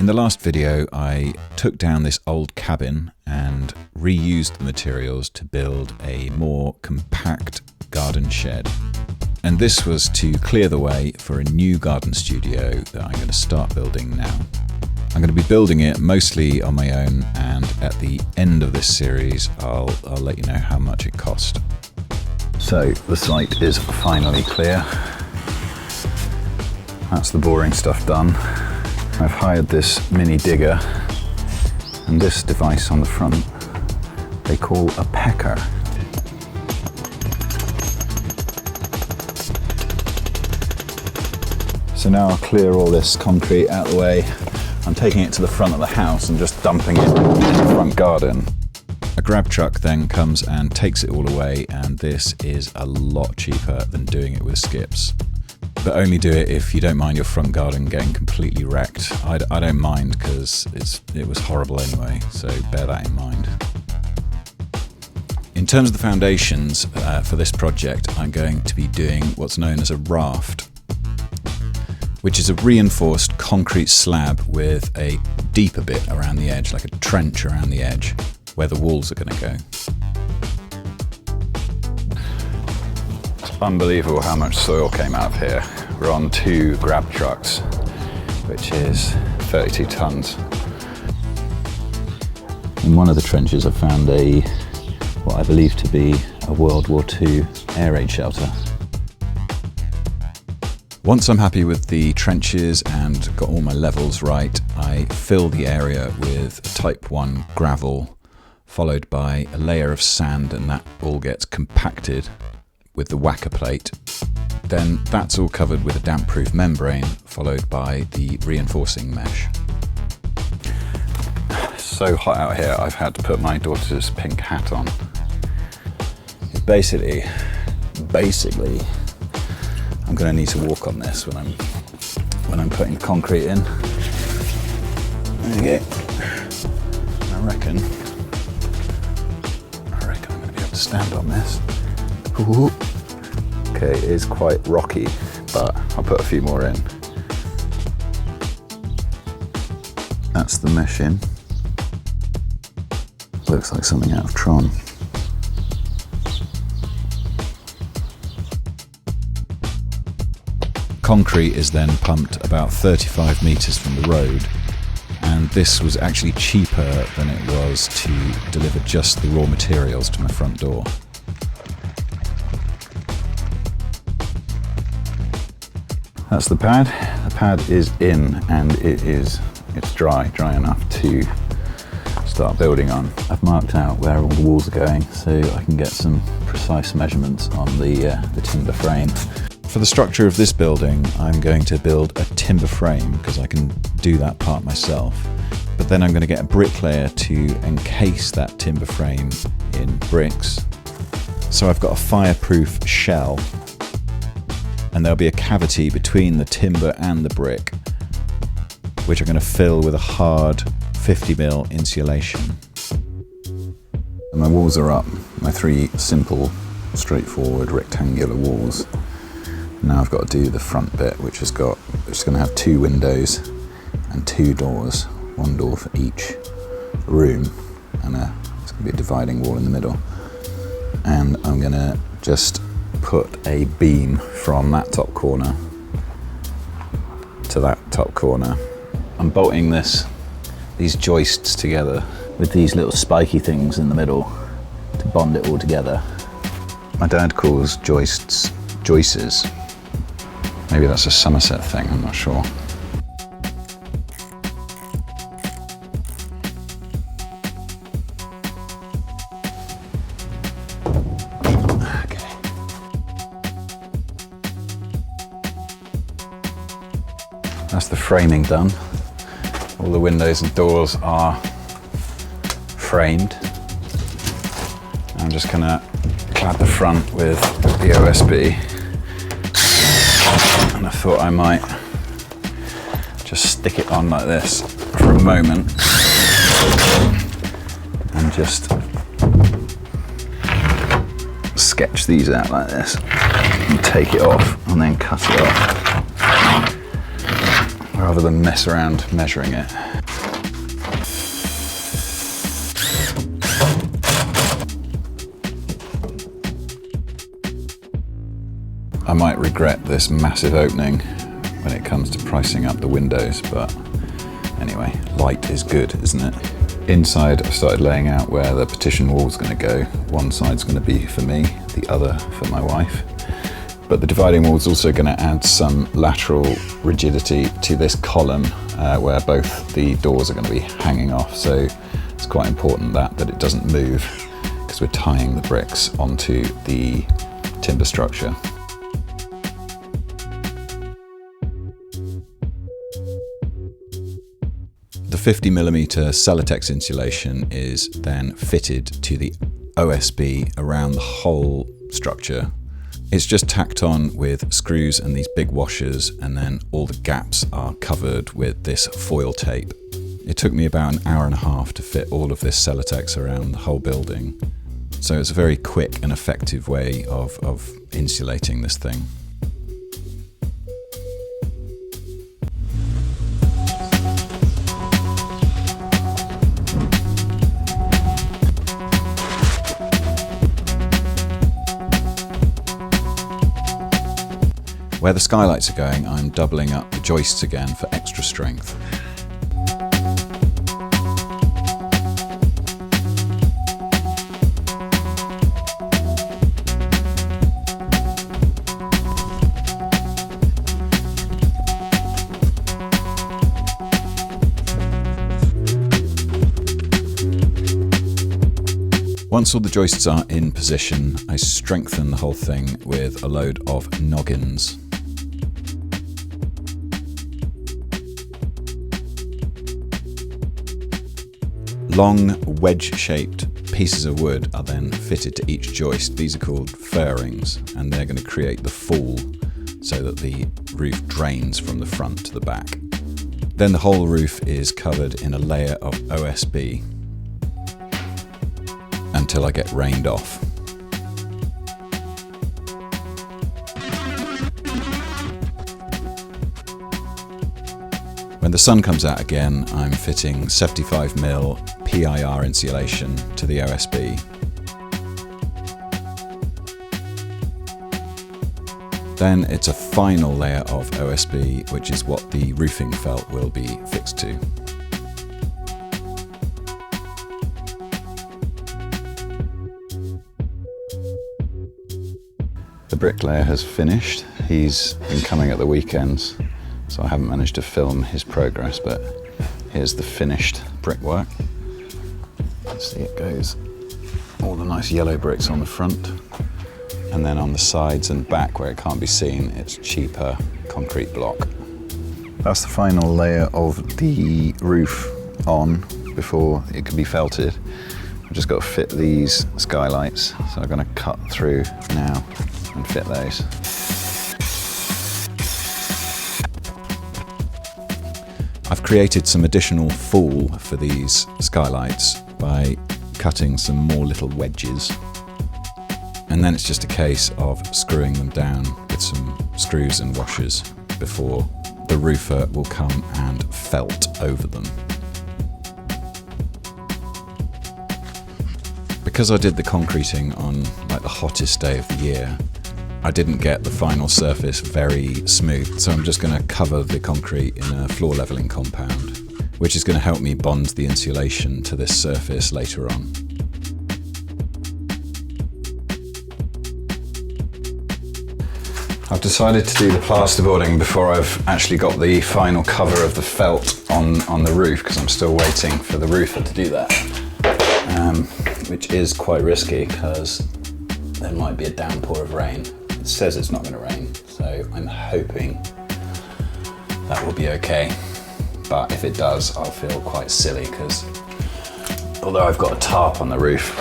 In the last video, I took down this old cabin and reused the materials to build a more compact garden shed. And this was to clear the way for a new garden studio that I'm going to start building now. I'm going to be building it mostly on my own, and at the end of this series, I'll let you know how much it cost. So the site is finally clear. That's the boring stuff done. I've hired this mini digger and this device on the front they call a pecker. So now I'll clear all this concrete out of the way. I'm taking it to the front of the house and just dumping it in the front garden. A grab truck then comes and takes it all away, and this is a lot cheaper than doing it with skips. But only do it if you don't mind your front garden getting completely wrecked. I don't mind because it was horrible anyway, so bear that in mind. In terms of the foundations for this project, I'm going to be doing what's known as a raft, which is a reinforced concrete slab with a deeper bit around the edge, like a trench around the edge, where the walls are going to go. Unbelievable how much soil came out of here. We're on 2 grab trucks, which is 32 tons. In one of the trenches I found what I believe to be a World War II air raid shelter. Once I'm happy with the trenches and got all my levels right, I fill the area with type 1 gravel, followed by a layer of sand, and that all gets compacted with the whacker plate. Then that's all covered with a damp-proof membrane, followed by the reinforcing mesh. So hot out here, I've had to put my daughter's pink hat on. It's basically, I'm going to need to walk on this when I'm putting the concrete in. There you go. I reckon I'm going to be able to stand on this. Ooh. Okay, it is quite rocky, but I'll put a few more in. That's the mesh in. Looks like something out of Tron. Concrete is then pumped about 35 metres from the road, and this was actually cheaper than it was to deliver just the raw materials to my front door. That's the pad. The pad is in, and it's dry enough to start building on. I've marked out where all the walls are going so I can get some precise measurements on the timber frame. For the structure of this building, I'm going to build a timber frame because I can do that part myself. But then I'm going to get a bricklayer to encase that timber frame in bricks. So I've got a fireproof shell, and there'll be a cavity between the timber and the brick, which I'm going to fill with a hard 50mm insulation. And my walls are up, my 3 simple, straightforward rectangular walls. Now I've got to do the front bit, which is going to have 2 windows and 2 doors, 1 door for each room, and it's going to be a dividing wall in the middle. And I'm going to just put a beam from that top corner to that top corner. I'm bolting these joists together with these little spiky things in the middle to bond it all together. My dad calls joists joices. Maybe that's a Somerset thing, I'm not sure. That's the framing done. All the windows and doors are framed. I'm just gonna clad the front with the OSB. And I thought I might just stick it on like this for a moment and just sketch these out like this and take it off and then cut it off. rather than mess around measuring it. I might regret this massive opening when it comes to pricing up the windows, but anyway, light is good, isn't it? Inside, I've started laying out where the partition wall's going to go. One side's going to be for me, the other for my wife. But the dividing wall's also going to add some lateral rigidity to this column where both the doors are going to be hanging off. So it's quite important that it doesn't move because we're tying the bricks onto the timber structure. The 50mm Celotex insulation is then fitted to the OSB around the whole structure. It's just tacked on with screws and these big washers, and then all the gaps are covered with this foil tape. It took me about an hour and a half to fit all of this Celotex around the whole building. So it's a very quick and effective way of insulating this thing. Where the skylights are going, I'm doubling up the joists again for extra strength. Once all the joists are in position, I strengthen the whole thing with a load of noggins. Long wedge-shaped pieces of wood are then fitted to each joist. These are called fairings, and they're going to create the fall so that the roof drains from the front to the back. Then the whole roof is covered in a layer of OSB until I get rained off. When the sun comes out again, I'm fitting 75mm PIR insulation to the OSB. Then it's a final layer of OSB, which is what the roofing felt will be fixed to. The bricklayer has finished. He's been coming at the weekends, so I haven't managed to film his progress, but here's the finished brickwork. See, it goes all the nice yellow bricks on the front, and then on the sides and back where it can't be seen, it's cheaper concrete block. That's the final layer of the roof on before it can be felted. I've just got to fit these skylights, so I'm going to cut through now and fit those. I've created some additional fall for these skylights by cutting some more little wedges, and then it's just a case of screwing them down with some screws and washers before the roofer will come and felt over them. Because I did the concreting on like the hottest day of the year, I didn't get the final surface very smooth, so I'm just going to cover the concrete in a floor leveling compound, which is going to help me bond the insulation to this surface later on. I've decided to do the plasterboarding before I've actually got the final cover of the felt on the roof, because I'm still waiting for the roofer to do that, which is quite risky because there might be a downpour of rain. It says it's not going to rain, so I'm hoping that will be okay. But if it does, I'll feel quite silly because although I've got a tarp on the roof,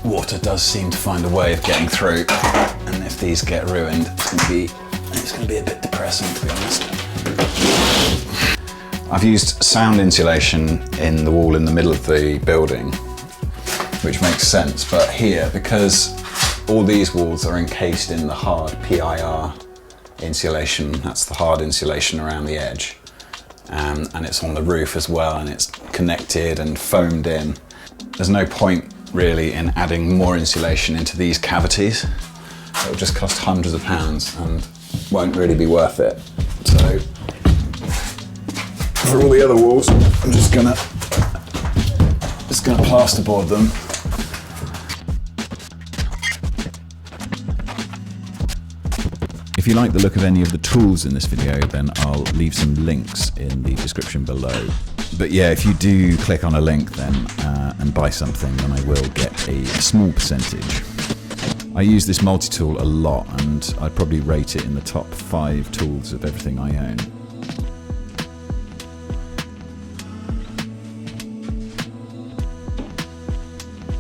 water does seem to find a way of getting through, and if these get ruined, it's going to be a bit depressing, to be honest. I've used sound insulation in the wall in the middle of the building, which makes sense, but here, because all these walls are encased in the hard PIR insulation, that's the hard insulation around the edge. And it's on the roof as well, and it's connected and foamed in. There's no point really in adding more insulation into these cavities. It will just cost hundreds of pounds and won't really be worth it. So for all the other walls, I'm just gonna plasterboard them. If you like the look of any of the tools in this video, then I'll leave some links in the description below. But yeah, if you do click on a link then and buy something, then I will get a small percentage. I use this multi-tool a lot, and I'd probably rate it in the top 5 tools of everything I own.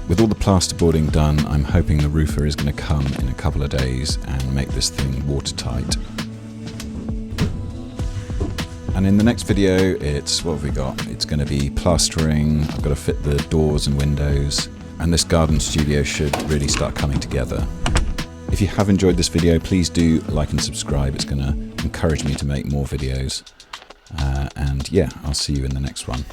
With all the plasterboarding done, I'm hoping the roofer is going to come in a couple of days and make this thing watertight. And in the next video, what have we got? It's going to be plastering. I've got to fit the doors and windows, and this garden studio should really start coming together. If you have enjoyed this video, please do like and subscribe. It's going to encourage me to make more videos. And yeah, I'll see you in the next one.